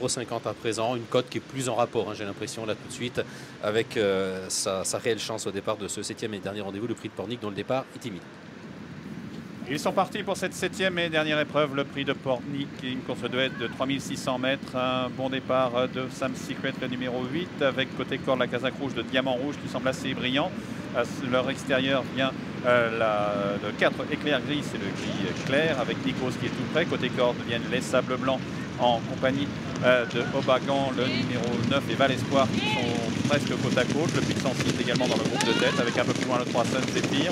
50 à présent, une cote qui est plus en rapport, hein, j'ai l'impression là tout de suite, avec sa réelle chance au départ de ce 7e et dernier rendez-vous, le prix de Pornic, dont le départ est timide. Ils sont partis pour cette 7e et dernière épreuve, le prix de Pornic, une course duette de 3600 mètres. Un bon départ de Sam Secret, le numéro 8, avec côté corde la casaque rouge de Diamant Rouge qui semble assez brillant. À leur extérieur vient le 4 éclair gris, c'est le gris clair, avec Nikos qui est tout près. Côté corde viennent les Sables Blancs en compagnie de Obagan, le numéro 9 et Val Espoir qui sont presque côte à côte. Le Puy de Sancy est également dans le groupe de tête, avec un peu plus loin le 3 Sun Zephyr.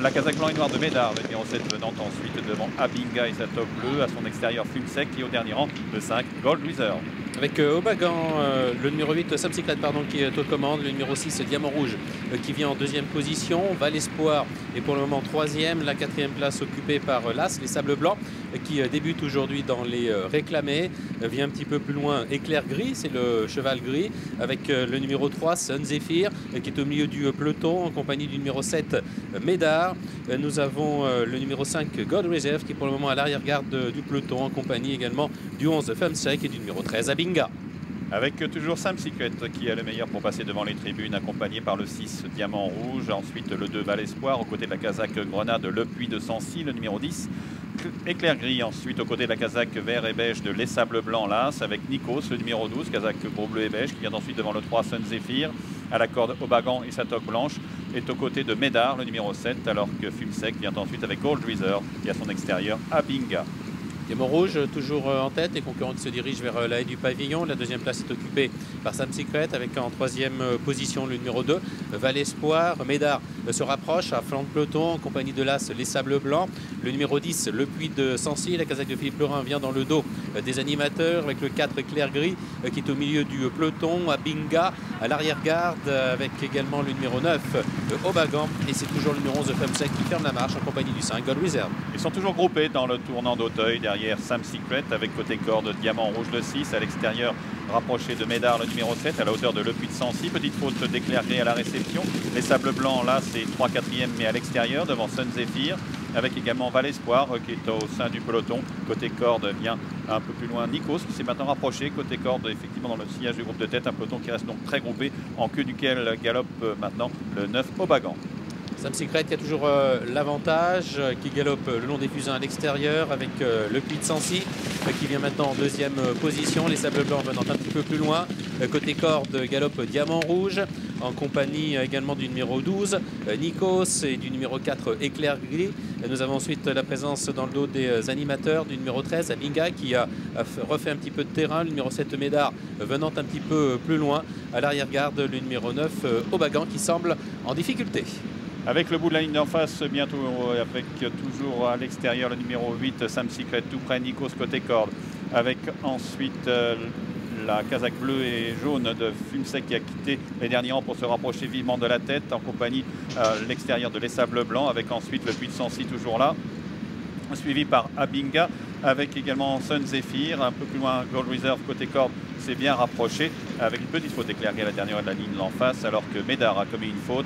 La casaque blanc et noir de Médard, le numéro 7 venant ensuite devant Abinga et sa top bleue. À son extérieur Fume Sec et au dernier rang le 5 Gold Wizard. Avec Obagan, le numéro 8, Sam Secret, pardon, qui est aux commandes, le numéro 6, Diamant Rouge, qui vient en deuxième position, Val Espoir est pour le moment troisième, la quatrième place occupée par l'As, les Sables Blancs, qui débute aujourd'hui dans les réclamés, vient un petit peu plus loin, Éclair Gris, c'est le cheval gris, avec le numéro 3, Sun Zephyr, qui est au milieu du peloton, en compagnie du numéro 7, Médard. Nous avons le numéro 5, God Reserve, qui est pour le moment à l'arrière-garde du peloton, en compagnie également du 11, Femme Sec et du numéro 13, Abinga. Avec toujours Sam Secret qui est le meilleur pour passer devant les tribunes, accompagné par le 6 Diamant Rouge, ensuite le 2 Val Espoir, aux côtés de la casaque Grenade, le Puy de Sancy, le numéro 10. Éclair Gris, ensuite aux côtés de la casaque vert et beige de Les Sables Blancs l'As, avec Nikos, le numéro 12, casaque gros bleu et beige, qui vient ensuite devant le 3 Sun Zephyr. À la corde Obagan et sa toque blanche est aux côtés de Médard, le numéro 7, alors que Fume Sec vient ensuite avec Gold Wizard et à son extérieur Abinga. Diamant Rouge toujours en tête, les concurrents qui se dirigent vers la haie du pavillon. La deuxième place est occupée par Sam Secret avec en troisième position le numéro 2, Val Espoir. Médard se rapproche à flanc de peloton en compagnie de l'As, les Sables Blancs. Le numéro 10, le Puy de Sancy. La casaque de Philippe Lerin vient dans le dos des animateurs avec le 4 Éclair Gris qui est au milieu du peloton. Abinga à l'arrière-garde avec également le numéro 9, Obagan. Et c'est toujours le numéro 11, Femme Sec qui ferme la marche en compagnie du 5, Gold Wizard. Ils sont toujours groupés dans le tournant d'Auteuil derrière Sam Secret avec côté corde Diamant Rouge le 6, à l'extérieur rapproché de Médard le numéro 7 à la hauteur de Le Puy de Sancy. Petite faute d'Éclair Gris à la réception. Les Sables Blancs là c'est 3/4e mais à l'extérieur devant Sun Zephyr, avec également Val Espoir qui est au sein du peloton. Côté corde vient un peu plus loin Nikos qui s'est maintenant rapproché. Côté corde effectivement dans le sillage du groupe de tête, un peloton qui reste donc très groupé, en queue duquel galope maintenant le 9 Obagan. Sam Secret qui a toujours l'avantage, qui galope le long des fusains à l'extérieur avec le Puy de Sancy qui vient maintenant en deuxième position. Les Sables Blancs venant un petit peu plus loin. Côté corde, galope Diamant Rouge en compagnie également du numéro 12, Nikos, et du numéro 4, Éclair Gris. Nous avons ensuite la présence dans le dos des animateurs du numéro 13, Abinga, qui a refait un petit peu de terrain. Le numéro 7, Médard, venant un petit peu plus loin. À l'arrière-garde, le numéro 9, Obagan, qui semble en difficulté. Avec le bout de la ligne d'en face, bientôt avec toujours à l'extérieur le numéro 8, Sam Secret, tout près, Nikos côté corde. Avec ensuite la casaque bleue et jaune de Fume Sec qui a quitté les derniers rangs pour se rapprocher vivement de la tête, en compagnie l'extérieur de Les Sables Blancs, avec ensuite le Puy de Sancy toujours là, suivi par Abinga, avec également Sun Zephyr, un peu plus loin Gold Reserve côté corde s'est bien rapproché, avec une petite faute Éclair Gris à la dernière de la ligne d'en face, alors que Médard a commis une faute,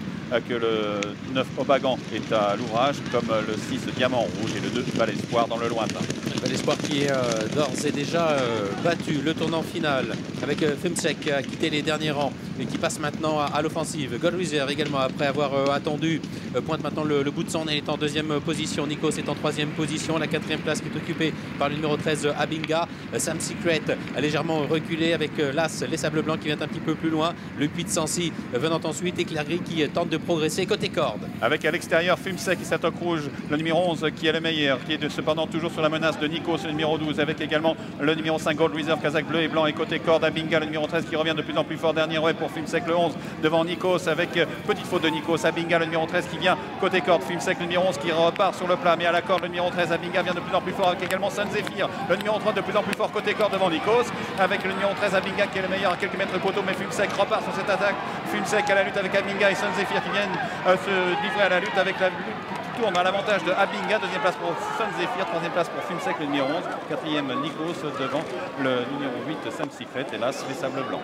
que le 9 Obagan est à l'ouvrage, comme le 6 Diamant Rouge et le 2 Val Espoir dans le lointain. Val Espoir qui est d'ores et déjà battu. Le tournant final avec Fume Sec qui a quitté les derniers rangs et qui passe maintenant à l'offensive. Gold Wizard également, après avoir attendu, pointe maintenant le bout de son nez, est en deuxième position. Nikos est en troisième position. La quatrième place qui est occupée par le numéro 13, Abinga. Sam Secret a légèrement reculé avec l'As, les Sables Blancs qui vient un petit peu plus loin. Le Puy de Sancy venant ensuite, Éclair Gris qui tente de progresser côté corde. Avec à l'extérieur Fume Sec et sa toque rouge, le numéro 11 qui est le meilleur, qui est cependant toujours sur la menace de Nikos, le numéro 12, avec également le numéro 5 Gold Reserve, casaque bleu et blanc, et côté corde Abinga, le numéro 13 qui revient de plus en plus fort, dernier ouais pour Fume Sec le 11 devant Nikos, avec petite faute de Nikos. Abinga le numéro 13 qui vient côté corde, Fume Sec le numéro 11 qui repart sur le plat, mais à la corde le numéro 13 Abinga vient de plus en plus fort, avec également Sun Zephyr, le numéro 3 de plus en plus fort côté corde devant Nikos, avec le numéro 13 Abinga qui est le meilleur à quelques mètres de poteau, mais Fume Sec repart sur cette attaque. Fume Sec à la lutte avec Abinga et Sun Zephyr qui viennent se livrer à la lutte, avec la lutte qui tourne à l'avantage de Abinga. Deuxième place pour Sun Zephyr, troisième place pour Fume Sec le numéro 11, quatrième Nikos devant le numéro 8 Sam Secret, hélas les Sables Blancs.